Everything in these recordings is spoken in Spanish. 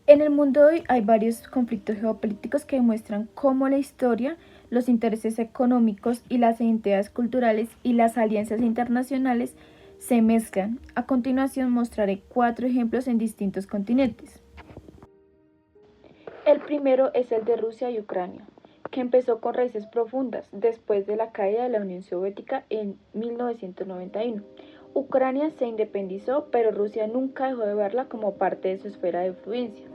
En el mundo de hoy hay varios conflictos geopolíticos que demuestran cómo la historia, los intereses económicos y las identidades culturales y las alianzas internacionales se mezclan. A continuación mostraré 4 ejemplos en distintos continentes. El primero es el de Rusia y Ucrania, que empezó con raíces profundas después de la caída de la Unión Soviética en 1991. Ucrania se independizó, pero Rusia nunca dejó de verla como parte de su esfera de influencia.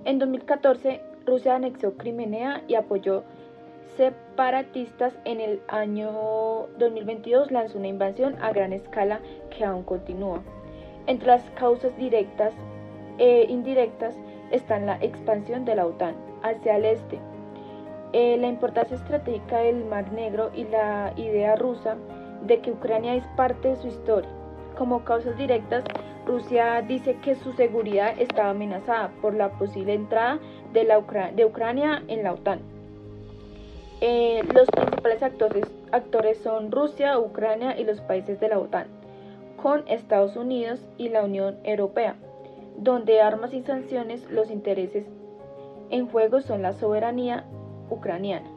En 2014, Rusia anexó Crimea y apoyó separatistas. En el año 2022 lanzó una invasión a gran escala que aún continúa. Entre las causas directas e indirectas están la expansión de la OTAN hacia el este, la importancia estratégica del Mar Negro y la idea rusa de que Ucrania es parte de su historia. Como causas directas, Rusia dice que su seguridad estaba amenazada por la posible entrada de Ucrania en la OTAN. Los principales actores son Rusia, Ucrania y los países de la OTAN, con Estados Unidos y la Unión Europea, donde armas y sanciones. Los intereses en juego son la soberanía ucraniana,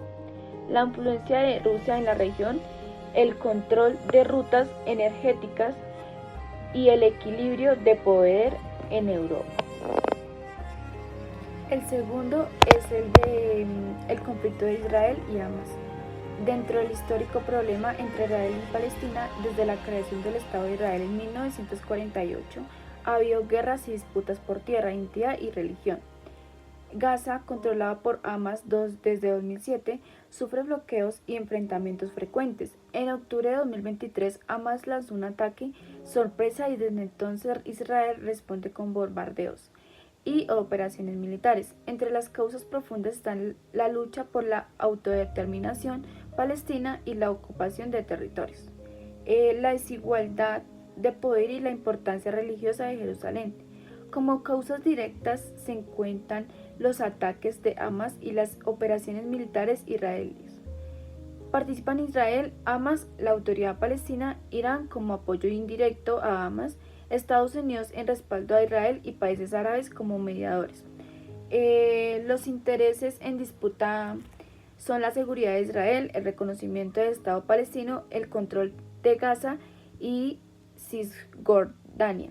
la influencia de Rusia en la región, el control de rutas energéticas y el equilibrio de poder en Europa. El segundo es el conflicto de Israel y Hamas. Dentro del histórico problema entre Israel y Palestina, desde la creación del Estado de Israel en 1948, ha habido guerras y disputas por tierra, identidad y religión. Gaza, controlada por Hamas desde 2007, sufre bloqueos y enfrentamientos frecuentes. En octubre de 2023, Hamas lanzó un ataque sorpresa y desde entonces Israel responde con bombardeos y operaciones militares. Entre las causas profundas están la lucha por la autodeterminación palestina y la ocupación de territorios, la desigualdad de poder y la importancia religiosa de Jerusalén. Como causas directas se encuentran los ataques de Hamas y las operaciones militares israelíes. Participan Israel, Hamas, la Autoridad Palestina, Irán como apoyo indirecto a Hamas, Estados Unidos en respaldo a Israel y países árabes como mediadores. Los intereses en disputa son la seguridad de Israel, el reconocimiento del Estado palestino, el control de Gaza y Cisjordania,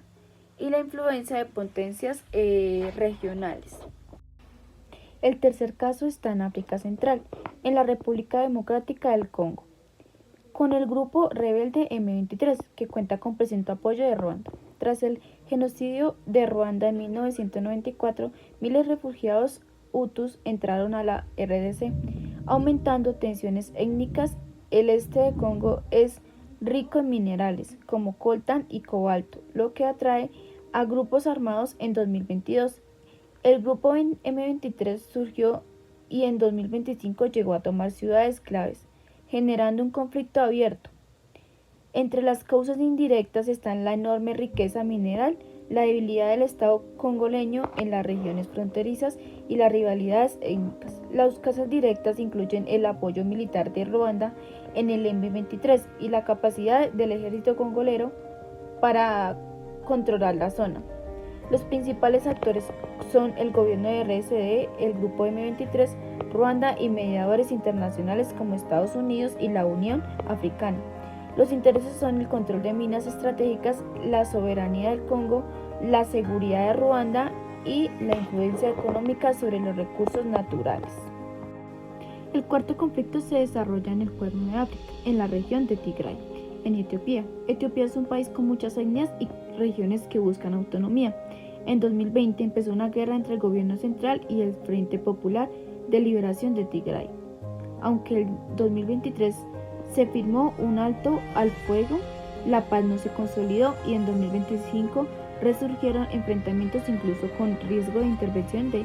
y la influencia de potencias regionales. El tercer caso está en África Central, en la República Democrática del Congo, con el grupo rebelde M23, que cuenta con presunto apoyo de Ruanda. Tras el genocidio de Ruanda en 1994, miles de refugiados hutus entraron a la RDC, aumentando tensiones étnicas. El este de Congo es rico en minerales como coltan y cobalto, lo que atrae a grupos armados. En 2022, el grupo M23 surgió y en 2025 llegó a tomar ciudades claves, generando un conflicto abierto. Entre las causas indirectas están la enorme riqueza mineral, la debilidad del Estado congoleño en las regiones fronterizas y las rivalidades étnicas. Las causas directas incluyen el apoyo militar de Ruanda en el M23 y la capacidad del ejército congolero para controlar la zona. Los principales actores son el gobierno de RSD, el grupo M23, Ruanda y mediadores internacionales como Estados Unidos y la Unión Africana. Los intereses son el control de minas estratégicas, la soberanía del Congo, la seguridad de Ruanda y la influencia económica sobre los recursos naturales. El cuarto conflicto se desarrolla en el Cuerno de África, en la región de Tigray, en Etiopía. Etiopía es un país con muchas etnias y regiones que buscan autonomía. En 2020 empezó una guerra entre el gobierno central y el Frente Popular de Liberación de Tigray. Aunque en 2023 se firmó un alto al fuego, la paz no se consolidó y en 2025 resurgieron enfrentamientos incluso con riesgo de intervención de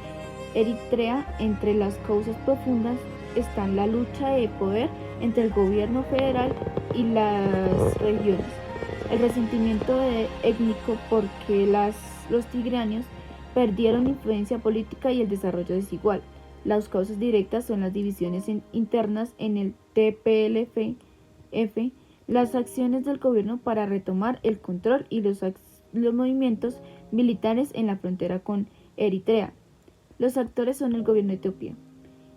Eritrea. Entre las causas profundas están la lucha de poder entre el gobierno federal y las regiones, el resentimiento étnico porque los tigranos perdieron influencia política y el desarrollo desigual. Las causas directas son las divisiones internas en el TPLF, las acciones del gobierno para retomar el control y los movimientos militares en la frontera con Eritrea. Los actores son el gobierno de Etiopía,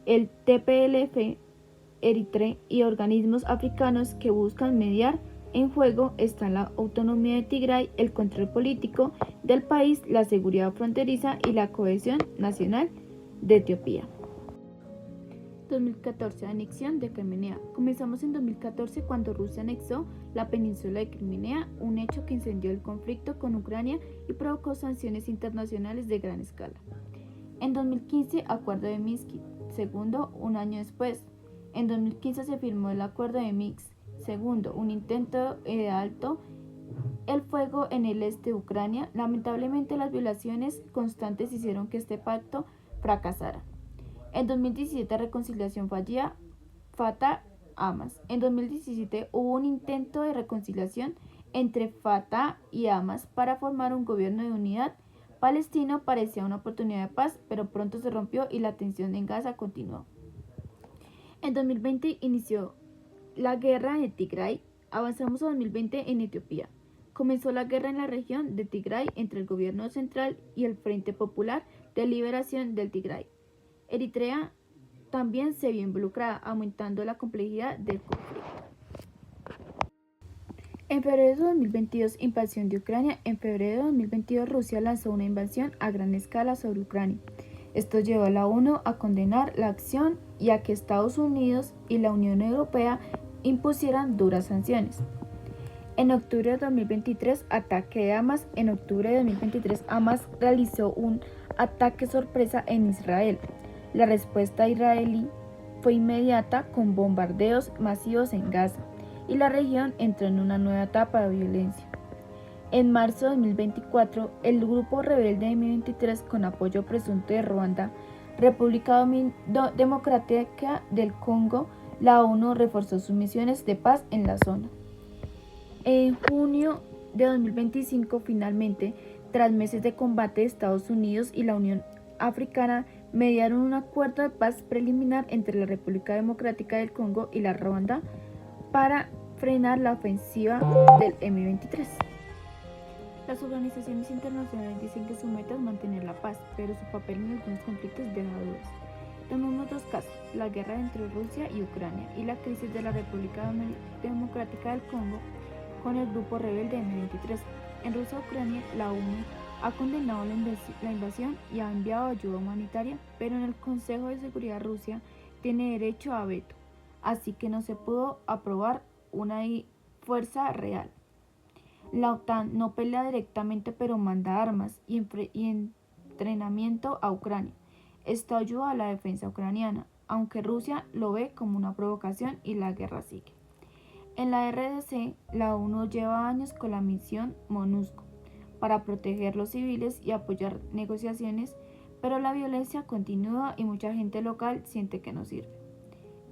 el TPLF, Eritrea y organismos africanos que buscan mediar. En juego están la autonomía de Tigray, el control político del país, la seguridad fronteriza y la cohesión nacional de Etiopía. 2014. Anexión de Crimea. Comenzamos en 2014 cuando Rusia anexó la península de Crimea, un hecho que incendió el conflicto con Ucrania y provocó sanciones internacionales de gran escala. En 2015, Acuerdo de Minsk. Segundo, un año después. En 2015 se firmó el Acuerdo de Minsk. Segundo, un intento de alto el fuego en el este de Ucrania. Lamentablemente, las violaciones constantes hicieron que este pacto fracasara. En 2017, reconciliación fallida, Fatah-Hamas. En 2017 hubo un intento de reconciliación entre Fatah y Hamas para formar un gobierno de unidad palestino. Parecía una oportunidad de paz, pero pronto se rompió y la tensión en Gaza continuó. En 2020 inició la guerra de Tigray. Avanzamos a 2020 en Etiopía. Comenzó la guerra en la región de Tigray entre el gobierno central y el Frente Popular de Liberación del Tigray. Eritrea también se vio involucrada, aumentando la complejidad del conflicto. En febrero de 2022, invasión de Ucrania. En febrero de 2022, Rusia lanzó una invasión a gran escala sobre Ucrania. Esto llevó a la ONU a condenar la acción y a que Estados Unidos y la Unión Europea impusieran duras sanciones. En octubre de 2023, ataque de Hamas. En octubre de 2023, Hamas realizó un ataque sorpresa en Israel. La respuesta israelí fue inmediata con bombardeos masivos en Gaza y la región entró en una nueva etapa de violencia. En marzo de 2024, el grupo rebelde M23 con apoyo presunto de Ruanda, República Democrática del Congo, la ONU reforzó sus misiones de paz en la zona. En junio de 2025, finalmente, tras meses de combate, Estados Unidos y la Unión Africana mediaron un acuerdo de paz preliminar entre la República Democrática del Congo y la Ruanda para frenar la ofensiva del M23. Las organizaciones internacionales dicen que su meta es mantener la paz, pero su papel en algunos conflictos deja dudas. Tomemos dos casos, la guerra entre Rusia y Ucrania y la crisis de la República Democrática del Congo con el grupo rebelde M23. En Rusia y Ucrania, la ONU ha condenado la invasión y ha enviado ayuda humanitaria, pero en el Consejo de Seguridad Rusia tiene derecho a veto, así que no se pudo aprobar una fuerza real. La OTAN no pelea directamente, pero manda armas y entrenamiento a Ucrania. Esto ayuda a la defensa ucraniana, aunque Rusia lo ve como una provocación y la guerra sigue. En la RDC, la ONU lleva años con la misión MONUSCO para proteger los civiles y apoyar negociaciones, pero la violencia continúa y mucha gente local siente que no sirve.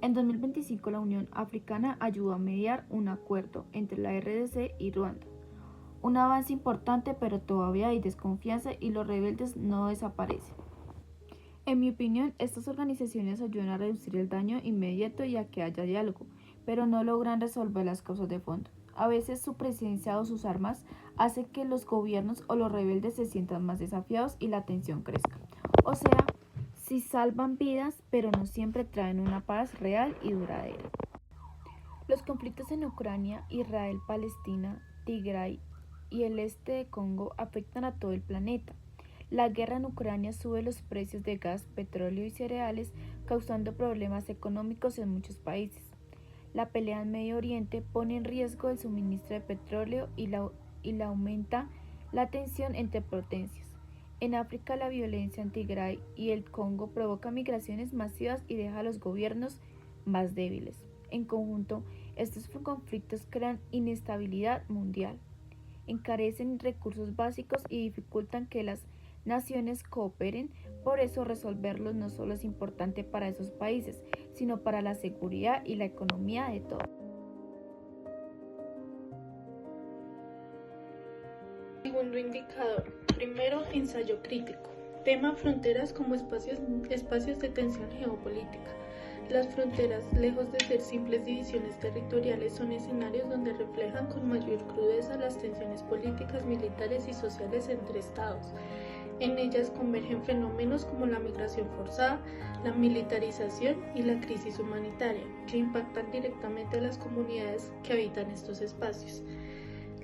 En 2025, la Unión Africana ayudó a mediar un acuerdo entre la RDC y Ruanda. Un avance importante, pero todavía hay desconfianza y los rebeldes no desaparecen. En mi opinión, estas organizaciones ayudan a reducir el daño inmediato y a que haya diálogo, pero no logran resolver las causas de fondo. A veces su presencia o sus armas hace que los gobiernos o los rebeldes se sientan más desafiados y la tensión crezca. O sea, sí salvan vidas, pero no siempre traen una paz real y duradera. Los conflictos en Ucrania, Israel, Palestina, Tigray y el este de Congo afectan a todo el planeta. La guerra en Ucrania sube los precios de gas, petróleo y cereales, causando problemas económicos en muchos países. La pelea en Medio Oriente pone en riesgo el suministro de petróleo y la aumenta la tensión entre potencias. En África, la violencia en Tigray y el Congo provoca migraciones masivas y deja a los gobiernos más débiles. En conjunto, estos conflictos crean inestabilidad mundial, encarecen recursos básicos y dificultan que las naciones cooperen. Por eso resolverlos no solo es importante para esos países, sino para la seguridad y la economía de todos. Segundo indicador. Primero, ensayo crítico. Tema: fronteras como espacios de tensión geopolítica. Las fronteras, lejos de ser simples divisiones territoriales, son escenarios donde reflejan con mayor crudeza las tensiones políticas, militares y sociales entre estados. En ellas convergen fenómenos como la migración forzada, la militarización y la crisis humanitaria, que impactan directamente a las comunidades que habitan estos espacios.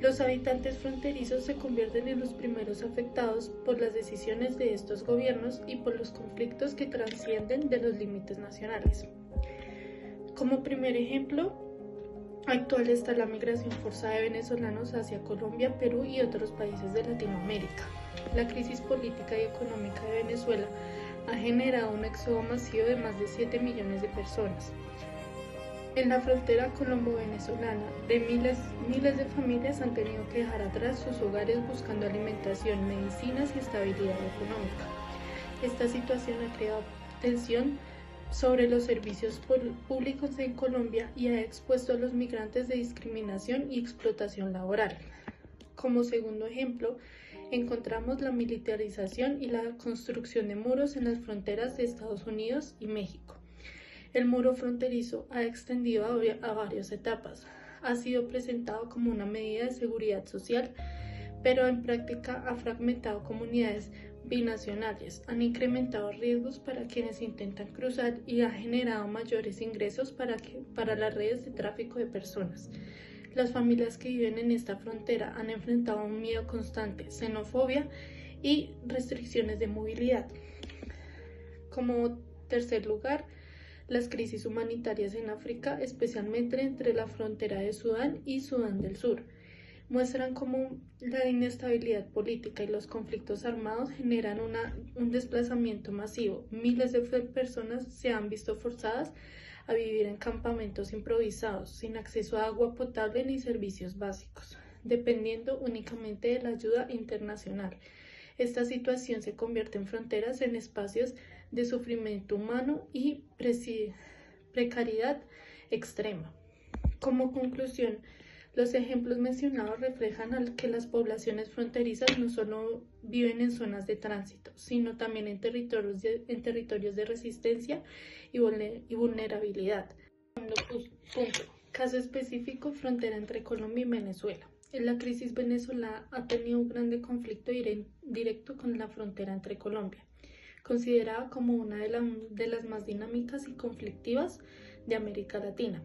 Los habitantes fronterizos se convierten en los primeros afectados por las decisiones de estos gobiernos y por los conflictos que trascienden de los límites nacionales. Como primer ejemplo actual está la migración forzada de venezolanos hacia Colombia, Perú y otros países de Latinoamérica. La crisis política y económica de Venezuela ha generado un éxodo masivo de más de 7 millones de personas. En la frontera colombo-venezolana, miles de familias han tenido que dejar atrás sus hogares buscando alimentación, medicinas y estabilidad económica. Esta situación ha creado tensión sobre los servicios públicos en Colombia y ha expuesto a los migrantes de discriminación y explotación laboral. Como segundo ejemplo, encontramos la militarización y la construcción de muros en las fronteras de Estados Unidos y México. El muro fronterizo ha extendido a varias etapas. Ha sido presentado como una medida de seguridad social, pero en práctica ha fragmentado comunidades binacionales, han incrementado riesgos para quienes intentan cruzar y ha generado mayores ingresos para las redes de tráfico de personas. Las familias que viven en esta frontera han enfrentado un miedo constante, xenofobia y restricciones de movilidad. Como tercer lugar, las crisis humanitarias en África, especialmente entre la frontera de Sudán y Sudán del Sur, muestran cómo la inestabilidad política y los conflictos armados generan un desplazamiento masivo. Miles de personas se han visto forzadas a vivir en campamentos improvisados, sin acceso a agua potable ni servicios básicos, dependiendo únicamente de la ayuda internacional. Esta situación se convierte en fronteras en espacios de sufrimiento humano y precariedad extrema. Como conclusión, los ejemplos mencionados reflejan que las poblaciones fronterizas no solo viven en zonas de tránsito, sino también en territorios de resistencia y vulnerabilidad. Punto. Caso específico, frontera entre Colombia y Venezuela. La crisis venezolana ha tenido un grande conflicto directo con la frontera entre Colombia, considerada como una de las más dinámicas y conflictivas de América Latina.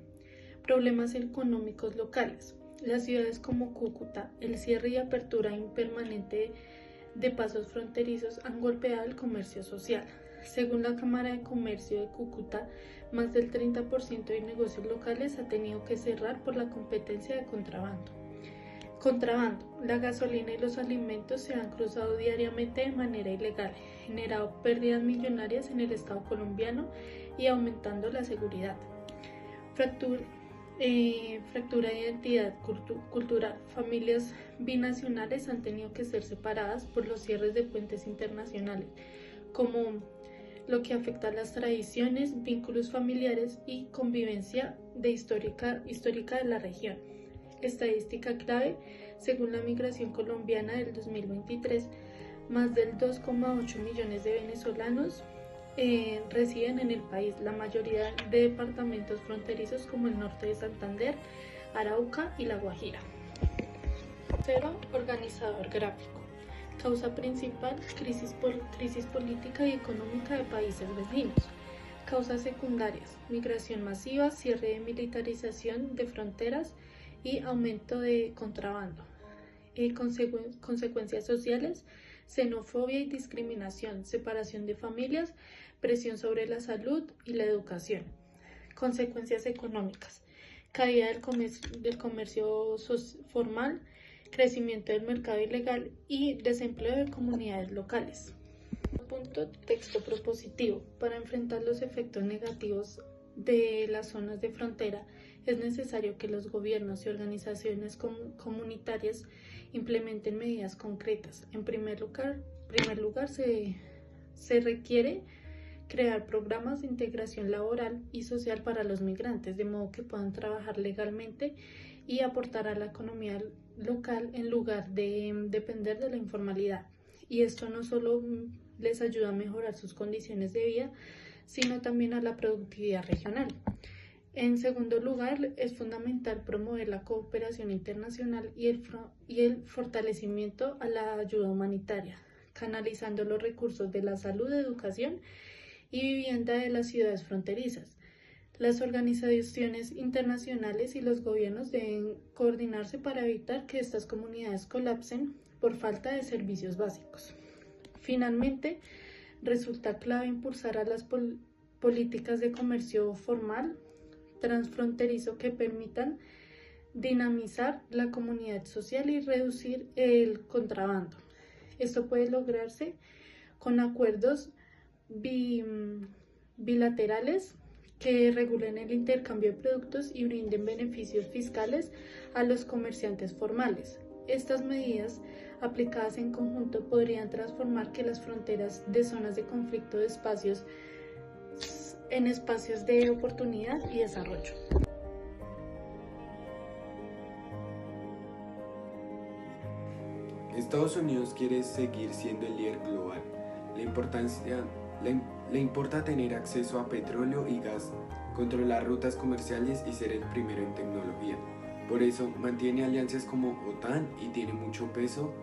Problemas económicos locales. Las ciudades como Cúcuta, el cierre y apertura impermanente de pasos fronterizos han golpeado el comercio social. Según la Cámara de Comercio de Cúcuta, más del 30% de negocios locales ha tenido que cerrar por la competencia de contrabando. La gasolina y los alimentos se han cruzado diariamente de manera ilegal, generado pérdidas millonarias en el Estado colombiano y aumentando la seguridad. Fractura de identidad cultural. Familias binacionales han tenido que ser separadas por los cierres de puentes internacionales, como lo que afecta a las tradiciones, vínculos familiares y convivencia histórica de la región. Estadística clave: según la migración colombiana del 2023, más del 2,8 millones de venezolanos residen en el país, la mayoría de departamentos fronterizos como el norte de Santander, Arauca y La Guajira. Tercero, organizador gráfico. Causa principal: crisis política y económica de países vecinos. Causas secundarias: migración masiva, cierre de militarización de fronteras y aumento de contrabando. Consecuencias sociales: xenofobia y discriminación, separación de familias, presión sobre la salud y la educación. Consecuencias económicas: caída del comercio formal, crecimiento del mercado ilegal y desempleo de comunidades locales. Texto propositivo. Para enfrentar los efectos negativos de las zonas de frontera, es necesario que los gobiernos y organizaciones comunitarias implementen medidas concretas. En primer lugar, se requiere crear programas de integración laboral y social para los migrantes, de modo que puedan trabajar legalmente y aportar a la economía local en lugar de depender de la informalidad. Y esto no solo les ayuda a mejorar sus condiciones de vida, sino también a la productividad regional. En segundo lugar, es fundamental promover la cooperación internacional y el fortalecimiento a la ayuda humanitaria. canalizando los recursos de la salud, educación y vivienda de las ciudades fronterizas. Las organizaciones internacionales y los gobiernos deben coordinarse para evitar que estas comunidades colapsen por falta de servicios básicos. Finalmente, resulta clave impulsar a las políticas de comercio formal transfronterizo que permitan dinamizar la comunidad social y reducir el contrabando. Esto puede lograrse con acuerdos bilaterales que regulen el intercambio de productos y brinden beneficios fiscales a los comerciantes formales. Estas medidas aplicadas en conjunto podrían transformar que las fronteras de zonas de conflicto de espacios en espacios de oportunidad y desarrollo. Estados Unidos quiere seguir siendo el líder global. Le importa tener acceso a petróleo y gas, controlar rutas comerciales y ser el primero en tecnología. Por eso mantiene alianzas como OTAN y tiene mucho peso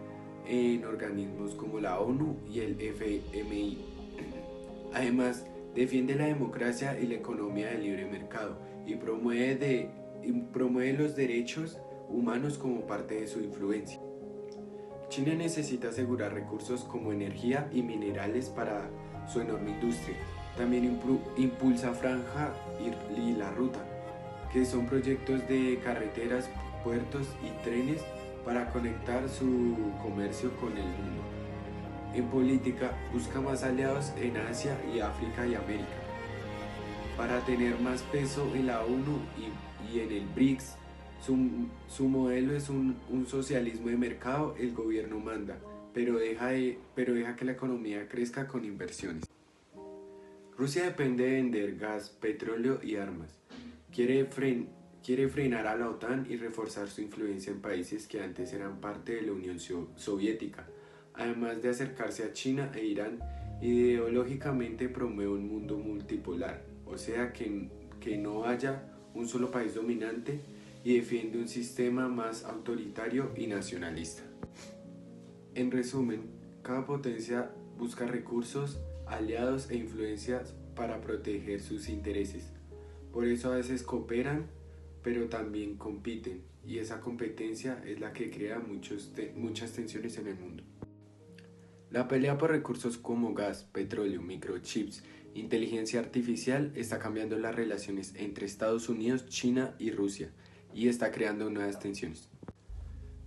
en organismos como la ONU y el FMI. Además, defiende la democracia y la economía de libre mercado y promueve los derechos humanos como parte de su influencia. China necesita asegurar recursos como energía y minerales para su enorme industria. También impulsa Franja y la Ruta, que son proyectos de carreteras, puertos y trenes para conectar su comercio con el mundo. En política, busca más aliados en Asia y África y América. Para tener más peso en la ONU y en el BRICS, su modelo es un socialismo de mercado. El gobierno manda, pero deja que la economía crezca con inversiones. Rusia depende de vender gas, petróleo y armas. Quiere frenar a la OTAN y reforzar su influencia en países que antes eran parte de la Unión Soviética. Además de acercarse a China e Irán, ideológicamente promueve un mundo multipolar, o sea que no haya un solo país dominante, y defiende un sistema más autoritario y nacionalista. En resumen, cada potencia busca recursos, aliados e influencias para proteger sus intereses. Por eso a veces cooperan, pero también compiten, y esa competencia es la que crea muchas tensiones en el mundo. La pelea por recursos como gas, petróleo, microchips, inteligencia artificial está cambiando las relaciones entre Estados Unidos, China y Rusia, y está creando nuevas tensiones.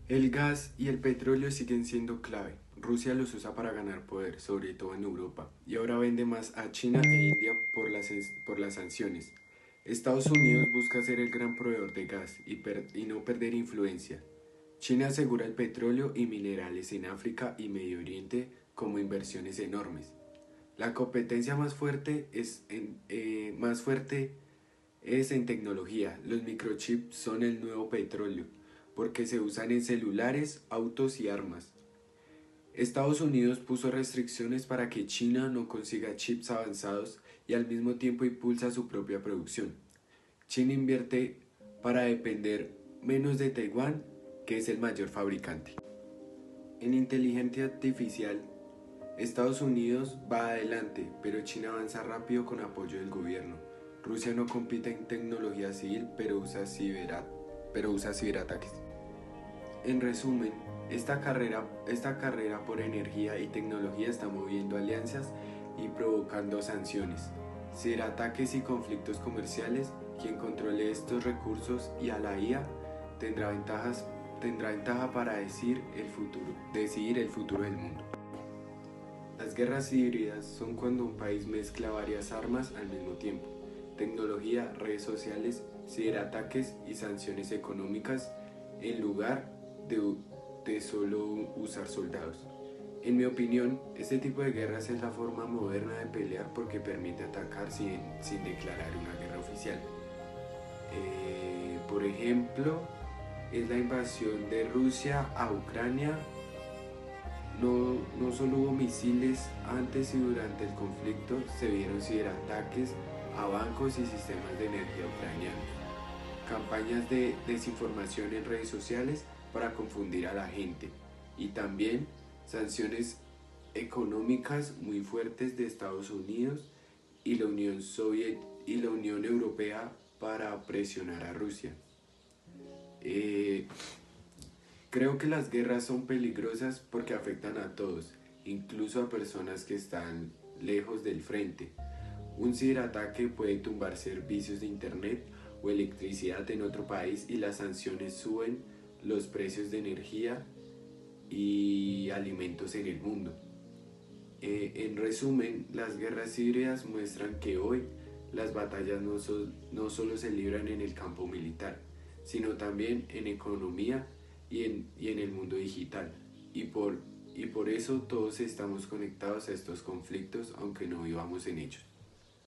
El gas y el petróleo siguen siendo clave. Rusia los usa para ganar poder, sobre todo en Europa, y ahora vende más a China e India por las sanciones. Estados Unidos busca ser el gran proveedor de gas y no perder influencia. China asegura el petróleo y minerales en África y Medio Oriente como inversiones enormes. La competencia más fuerte es en tecnología. Los microchips son el nuevo petróleo, porque se usan en celulares, autos y armas. Estados Unidos puso restricciones para que China no consiga chips avanzados y al mismo tiempo impulsa su propia producción. China invierte para depender menos de Taiwán, que es el mayor fabricante. En inteligencia artificial, Estados Unidos va adelante, pero China avanza rápido con apoyo del gobierno. Rusia no compite en tecnología civil, pero usa ciberataques. En resumen, esta carrera por energía y tecnología está moviendo alianzas y provocando sanciones, ciberataques y conflictos comerciales. Quien controle estos recursos y a la IA tendrá ventaja para decidir el futuro del mundo. Las guerras híbridas son cuando un país mezcla varias armas al mismo tiempo: tecnología, redes sociales, ciberataques y sanciones económicas, en lugar de solo usar soldados. En mi opinión, este tipo de guerras es la forma moderna de pelear porque permite atacar sin declarar una guerra oficial. Por ejemplo, es la invasión de Rusia a Ucrania. No solo hubo misiles antes y durante el conflicto, se vieron ciberataques a bancos y sistemas de energía ucranianos, campañas de desinformación en redes sociales para confundir a la gente, y también sanciones económicas muy fuertes de Estados Unidos y la Unión Europea para presionar a Rusia. Creo que las guerras son peligrosas porque afectan a todos, incluso a personas que están lejos del frente. Un ciberataque puede tumbar servicios de internet o electricidad en otro país y las sanciones suben los precios de energía y alimentos en el mundo. En resumen, las guerras híbridas muestran que hoy las batallas no solo se libran en el campo militar, sino también en economía y en el mundo digital. Y por eso todos estamos conectados a estos conflictos, aunque no vivamos en ellos.